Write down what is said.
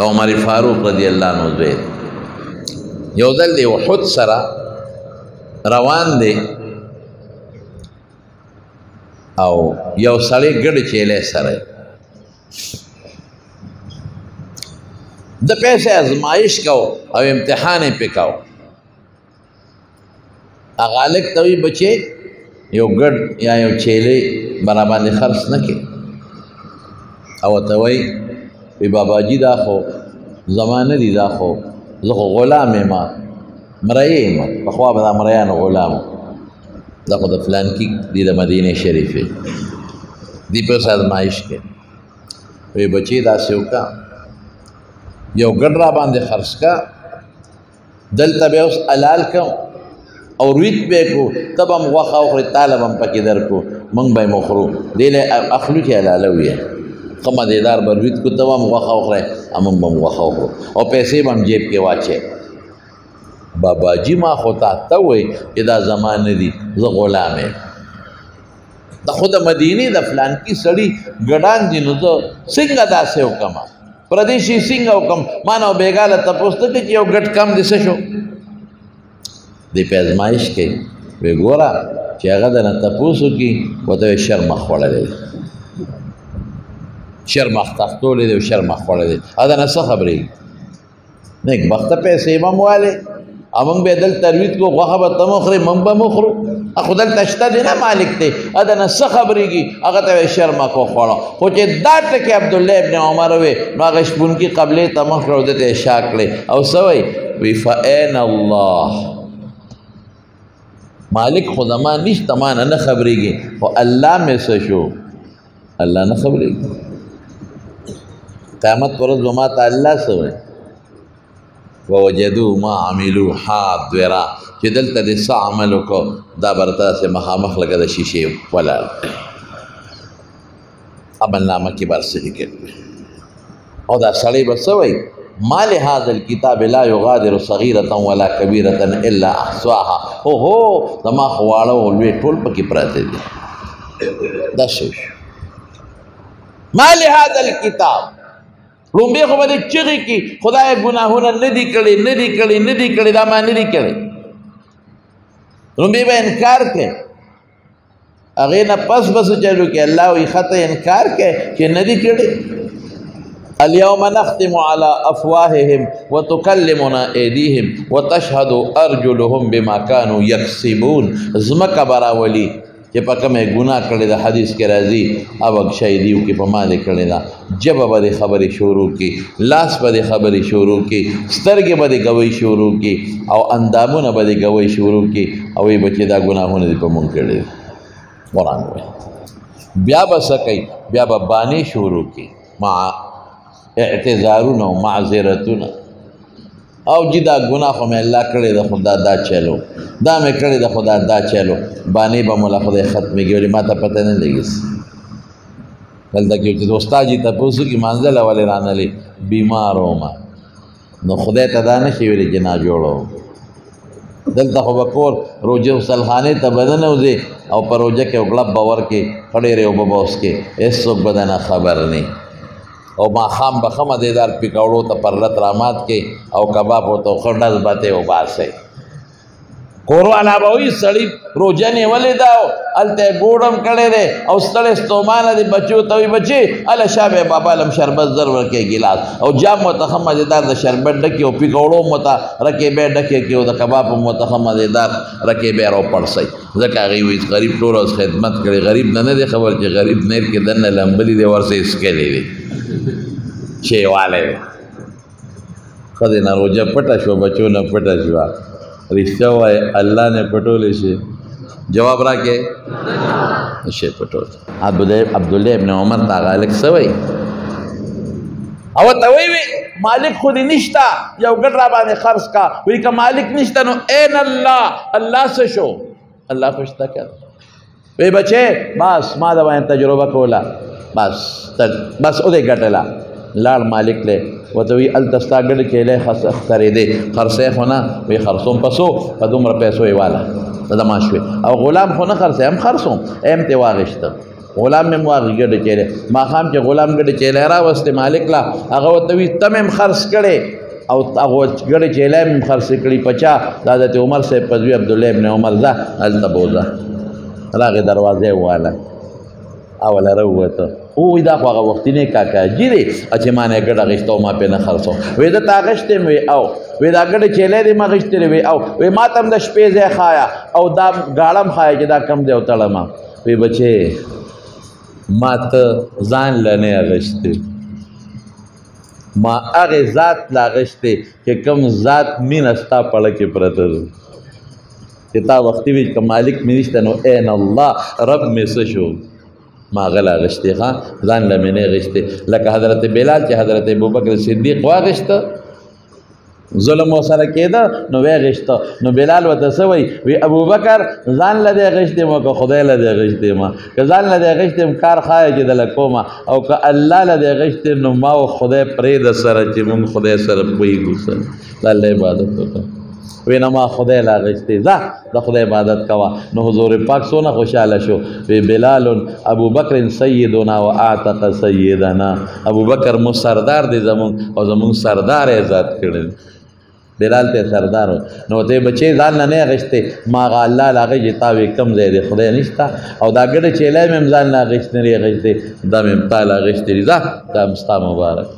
عمر فاروق رضی الله عنه زوی یو ځل د احد سره روان دی او یو سړی ګډ چیلې سره د پیسې ازمایش کو او امتحان یې پې کو هغه هلک ته وایي بچې یو ګډ یا یو چیلې به راباندې خرڅ نه کړې او ورته وایي وی باباجي دا خو زما نه دي دا خو زه خو غلام یم مرۍ یم پخوا به دا مریانو غلام دا خو د فلانکي دي د مدینې شریفې دي په اوس ازمایش کې وی بچې داسې وکړه یو ګډ را باندې خرڅ کا دلته به اوس حلال کړم او رویت به کو ته به م غوښه وخورې تاله به م پکې درکړو موږ به یې وخورو دې له اخلو چې حلاله وي ښه مزېدار به رویت کو ته به م غوښه وخورې او موږ به م غوښه وخورو او پیسې به م جیب کې واچې باباجي ما خو تا ته وایي چې دا زما نه دي زه غلام یم د خو د مدینې د فلانکي سړي ګډان دي نو زه څنګه داسې وکړم پردیشي څنګه وکړم ما نه بېګاله تپوس نه کوي چې یو ګډ کم دې څه شو دې په ازمایش کوي وی ګوره چې هغه درنه تپوس وکړي ورته وایي شرمخ خوړلی دی شرمخ تختولی دی او شرمخ خوړلی دی هغه درنه څه خبرېږي نیکبخته پیسې به م والې او موږ به یې دلته رویت کړو غوښه به ته م وخورې موږ به م وخورو خو دلته شته دی نه مالک دی هغه درنه څه خبرېږي هغه ته وایي شرمخ وخوړه خو چې دا ټکې عبدالله ابن عمر وی نو هغه شپونکي قبلې ته مخ کړه او ده ته یې شا کړې او څه وایي وی فأین الله مالک خو زما نشته ما نه خبرېږي خو الله مې څه شو الله نه خبرېږي قیامت پر ورځ به ما ته الله څه وایي ووجدوا ما عملوا حاضرا چې دلته دې څه عمل وکړو دا به راته داسې مخامخ لکه د شیشې ولاړ عملنامه کې به هر څه لیکل او دا سړی به څه وایي ما لهذا الكتاب لا يغادر صغيرة ولا كبيرة الا احصاها هو زما خو واړه او لوی ټول پکې پراته دي دا شو ما لهذا الكتاب لومبې خو به دې چغې کړي خدای ګناهونه نه دي کړي نه دي کړي نه دي کړي دا ما نه دي کړي لومبې به انکار کوي هغې نه پس به څه چلو کې الله وایي ښه ته انکار کوي چې نه دي کړي اليوم نختم على افواههم وتكلمنا ايديهم وتشهد ارجلهم بما كانوا يكسبون زمکه براولي چې په کومه ګناه کړې ده حدیث کې راځي او شهیدیو کې په ما دې کړې ده جبه به دې خبرې شروع کړي لاس به دې خبرې شروع کړي سترګې به دې ګوۍ شروع کړي او اندامونه به دې ګوۍ شروع کړي او وایي به چې دا ګناهونه دې په مونږ کړي قرآن وایي بیا به څه کوي بیا به بانې شروع کړي مع اعتذارونه او معذرتونه او جی دا ګناه خو مې الله کړی ده خو دا چلو دا مې کړی ده خو دا چلو بانې به مولا خدای ختمېږي ولې ما ته پته نه لګي دلته کې چې استاد جي تپوس وکړي مانځله ولې رانلې بیمار وم نو خدای ته دا نه شي ویلی چې ناجوړه وم دلته خو به کور روژه غسلخانې ته به نه وځې او په روژه کې غړپ به ورکې ښه ډېرې اوبه به وڅکې هېڅوک به نه خبر نه او ماښام به ښه مزېدار پکوړو ته پرلت رامات کې او کباب ورته ښه ډز بتې وباسئ کوروالا به وایي سړي روژه نیولې ده او هلته یې ګوډ هم کړی دی او ستړی ستومانه دی بچو ته وایي بچې هله شابې بابا لم شربت زر ورکې ګیلاس او جام ورته ښه مزېدار د شربت ډکې او پکوړو هم ورته رکېبې ډکې کړي او د کباب هم ورته ښه مزېدار رکېبې راوپړسئ ځکه هغې وایي غریب ټول ورځ خدمت کړي غریب نه دی خبر چې غریب نیر کې دننه لمبلي دی ورسې اسکلی دی شی والی دی ښځې نه روژه پټه شوه بچو نه پټه شوه رښتیا ووایه الله نه پټولی شي جواب راکې نه شي پټولی عبدالله ابن عمر ته هغه هلک څه وایي او ورته وایي مالک خو دې نشته یو ګډ را باندې خرڅ کا وایي که مالک نشته نو این الله الله څه شو الله خو شته که وایي بچې بس ما د باندې تجربه کوله بس او دې ګټله لاړ مالک لی ورته وایي هلته ستا ګډ کیلی خرېدې خرڅی خو نه وایي خرڅوم پسو په دومره پیسو یې واله ته دما شوې او غلام خو نه خرڅی هم خرڅوم ایم ترې واخېسته غلام مې واغې ګډه چیلې ماښام چې غلام ګډه چیلې راوستې مالک لا هغه ورته وي ته مې هم خرڅ کړې او هغه ګډه چیلې مې هم خرڅ کړي په چا د حضرت عمر صاحب په زوی عبدالله ابن عمر ځه هلته بوځه راغې دروازې وواله اوله راووته ووایي دا خو هغه وختینی کاکاجي دی چې ما نه ګډه اخیسته او ما پرې نه خرڅو وایي ده ته اخیستې مې وایي او وایي دا ګډه چیلې دې م اخیستې وایي او وایي ما ته هم د شپې ځای ښایه او دا ګاړه هم ښایه چې دا کم دی او تړمه وایي بچې ما ته ځان له نه اخیستې ما هغې ذات له اخیستې چې کوم ذات مینه ستا پړه کې پرته ده چې تا وختي وي که مالک مې نشته نو این الله رب مې څه شو ما غلا غشتي ها ځان له مې نه غشتي لکه حضرت بلال چې حضرت ابوبکر صدیق واغشته ظلم ورسره کېده نو ویې غشته نو بلال ورته څه وایي وی ابوبکر ځان له دې غشتې ما که خدای له دې غشتې ما که ځان له دې غشتې کار ښایه چې دله کومه او که الله له دې غشتې نو ما و خدای پرېږده سره چې مونږ خدای سره پوهېږو سره د الله عبادت وکړه وی نه ما خدای لا غشتې ځه د خدای عبادت کوه نو حضور پاک څونه خوشحاله شو وی بلال ابو بکر سیدنا و اعتق سیدنا ابو بکر مو سردار دی زمونږ او زمونږ سردار یې ذات کړی بلال ته سردار نو ته بچې ځان نه نه غشتې ما هغه الله له هغې چې تا وی کم ځای دی خدای نشته او دا ګډه چیلی مې هم ځان نه غشتې غشتې دا مې هم تا له غشتې ځه دا هم ستا مبارک